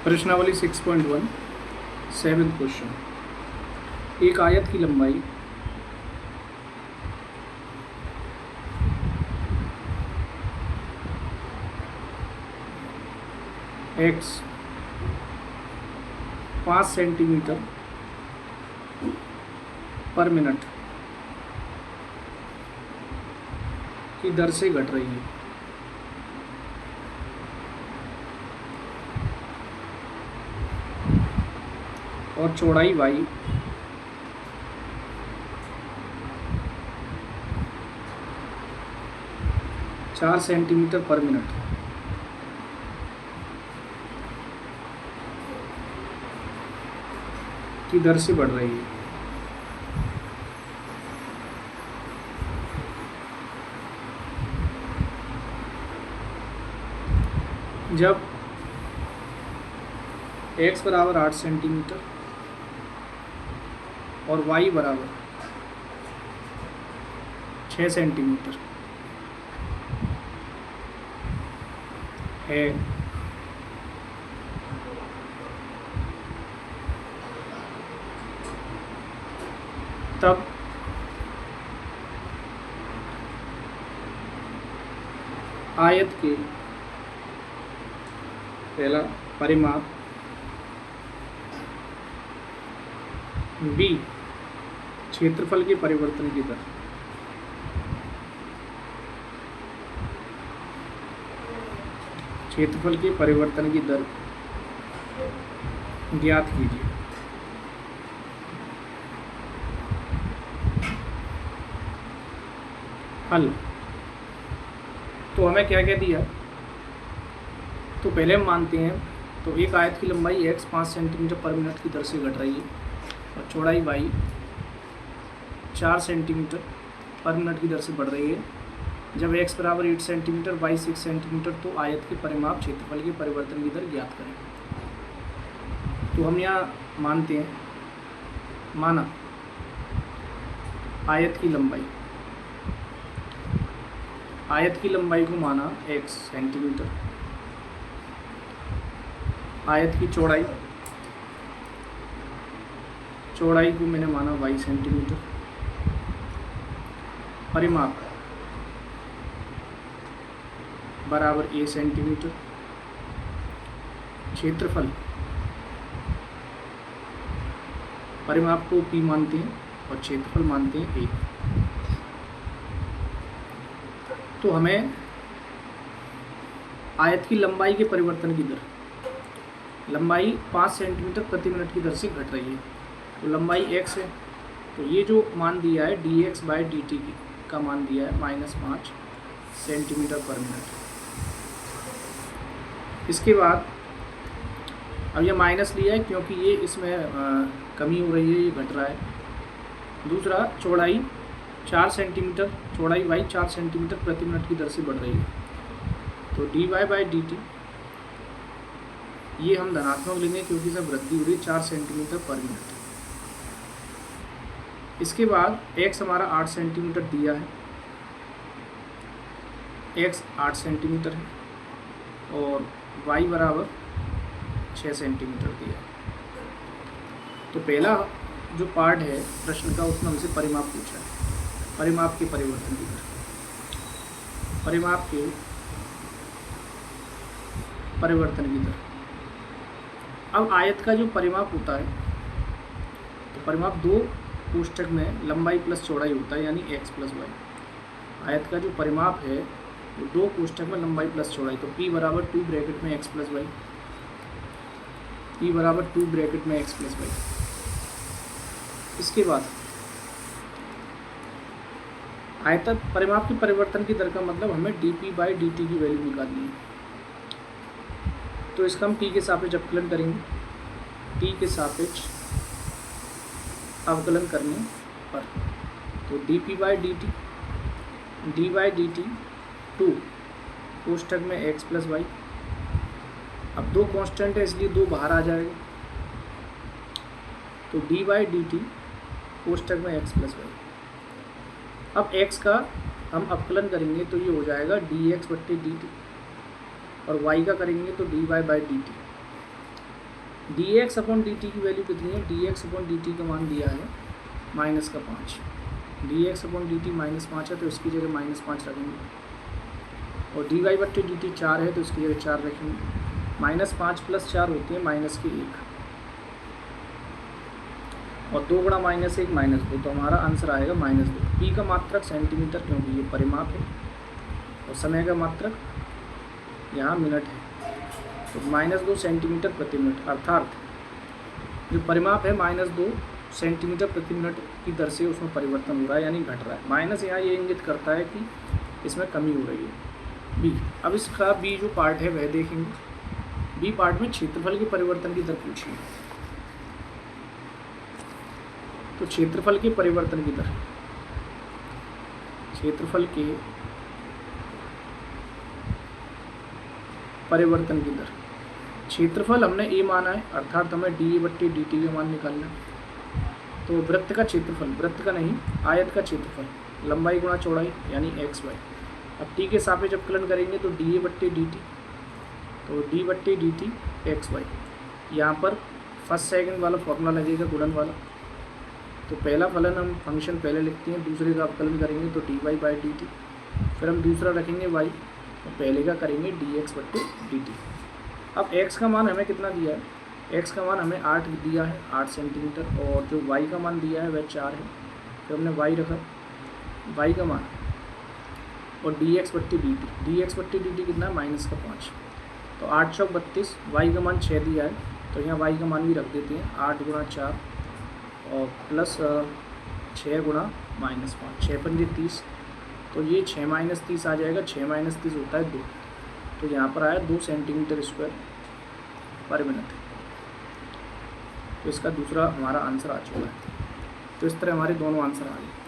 प्रश्नावली 6.1 seventh question. एक आयत की लंबाई x 5 सेंटीमीटर पर मिनट की दर से घट रही है। और चौड़ाई y 4 सेंटीमीटर पर मिनट की दर से बढ़ रही है। जब x बराबर 8 सेंटीमीटर और y बराबर 6 सेंटीमीटर है, तब आयत के पहला परिमाप b क्षेत्रफल के परिवर्तन की दर ज्ञात कीजिए। हल। तो हमें क्या क्या दिया, तो पहले हम मानते हैं तो एक आयत की लंबाई x 5 सेंटीमीटर पर मिनट की दर से घट रही है और चौड़ाई y 4 सेंटीमीटर पर मिनट की दर से बढ़ रही है। जब x बराबर 8 सेंटीमीटर y 6 सेंटीमीटर, तो आयत के परिमाप क्षेत्रफल के परिवर्तन की दर ज्ञात करें। तो हम यहाँ मानते हैं, माना आयत की लंबाई को माना x सेंटीमीटर, आयत की चौड़ाई को मैंने माना y सेंटीमीटर, परिमाप बराबर a सेंटीमीटर, क्षेत्रफल परिमाप को p मानते हैं और क्षेत्रफल मानते हैं a। तो हमें आयत की लंबाई के परिवर्तन की दर, लंबाई 5 सेंटीमीटर प्रति मिनट की दर से घट रही है, तो लंबाई x है, तो ये जो मान दिया है dx/dt का मान दिया है -5 सेंटीमीटर पर मिनट। इसके बाद अब ये माइनस लिया है क्योंकि ये इसमें कमी हो रही है, ये घट रहा है। दूसरा, चौड़ाई 4 सेंटीमीटर, चौड़ाई y 4 सेंटीमीटर प्रति मिनट की दर से बढ़ रही है, तो dy/dt ये हम धनात्मक लेंगे क्योंकि सब वृद्धि हो रही है 4 सेंटीमीटर पर मिनट। इसके बाद x हमारा 8 सेंटीमीटर दिया है, x 8 सेंटीमीटर है और y बराबर 6 सेंटीमीटर दिया है। तो पहला जो पार्ट है प्रश्न का, उसमें हमसे परिमाप पूछा है, परिमाप के परिवर्तन की दर, परिमाप के परिवर्तन की दर। अब आयत का जो परिमाप होता है, तो परिमाप दो कोष्ठक में लंबाई प्लस चौड़ाई होता है, यानी x प्लस वाई। आयत का जो परिमाप है वो दो कोष्ठक में लंबाई प्लस चौड़ाई, तो p बराबर 2 ब्रैकेट में x प्लस वाई, p बराबर 2 ब्रैकेट में x प्लस वाई। इसके बाद आयत परिमाप के परिवर्तन की दर का मतलब हमें dp/dt की वैल्यू निकालनी है। तो इसका हम t के सापेक्ष अवकलन करेंगे, t के सापेक्ष अवकलन करने पर, तो dp/dt d/dt 2 कोष्ठक में x प्लस वाई। अब दो कांस्टेंट है इसलिए दो बाहर आ जाएगा, तो dy/dt कोष्ठक में x प्लस वाई। अब x का हम अवकलन करेंगे तो ये हो जाएगा dx/dt और y का करेंगे तो dy/dt। D x upon D T की वैल्यू कितनी है, D x upon D T का मान दिया है -5, D x upon D T -5 है तो इसकी जगह -5 रखेंगे, और डी वाई बट्टे डी टी 4 है तो इसकी जगह 4 रखेंगे। -5 + 4 होती है -1, और 2 × -1 -2, तो हमारा आंसर आएगा -2। पी का मात्रक सेंटीमीटर, क्योंकि ये परिमाप है, और समय का मात्रक यहाँ मिनट है, तो -2 सेंटीमीटर प्रति मिनट, अर्थात जो परिमाप है -2 सेंटीमीटर प्रति मिनट की दर से उसमें परिवर्तन हो रहा है, यानी घट रहा है। माइनस यहाँ ये इंगित करता है कि इसमें कमी हो रही है। बी, अब इसका बी जो पार्ट है वह देखेंगे। बी पार्ट में क्षेत्रफल के परिवर्तन की दर पूछी है, तो क्षेत्रफल के परिवर्तन की दर, क्षेत्रफल के परिवर्तन की दर, क्षेत्रफल हमने ए माना है, अर्थात हमें डी ए बट्टे डी टी का मान निकालना है। तो वृत्त का क्षेत्रफल, वृत्त का नहीं आयत का क्षेत्रफल, लंबाई गुणा चौड़ाई यानी एक्स वाई। अब टी के सापेक्ष अवकलन करेंगे तो डी ए बट्टे डी टी, तो डी बट्टे डी टी एक्स वाई। यहाँ पर फर्स्ट सेकंड वाला फॉर्मूला लगेगा गुणन वाला, तो पहला फलन हम फंक्शन पहले लिखते हैं, दूसरे का अवकलन करेंगे तो d y by d t, फिर हम दूसरा रखेंगे वाई, तो पहले का करेंगे डी एक्स बट्टे डी टी। अब एक्स का मान हमें कितना दिया है, एक्स का मान हमें 8 दिया है, 8 सेंटीमीटर, और जो वाई का मान दिया है वह 4 है, फिर हमने वाई रखा, वाई का मान, और डी एक्स बट्टे डी टी, डी एक्स बट्टे डी टी कितना है -5, तो 8 × 32, वाई का मान 6 दिया है, तो यहाँ वाई का मान भी रख देते हैं 8 × 4 और प्लस 6 × -5, 6 पंजे 30, तो ये 6 - 30 आ जाएगा, 6 - 30 होता है 2, तो यहाँ पर आया 2 सेंटीमीटर स्क्वायर पर मिनट। तो इसका दूसरा हमारा आंसर आ चुका है। तो इस तरह हमारे दोनों आंसर आ गए।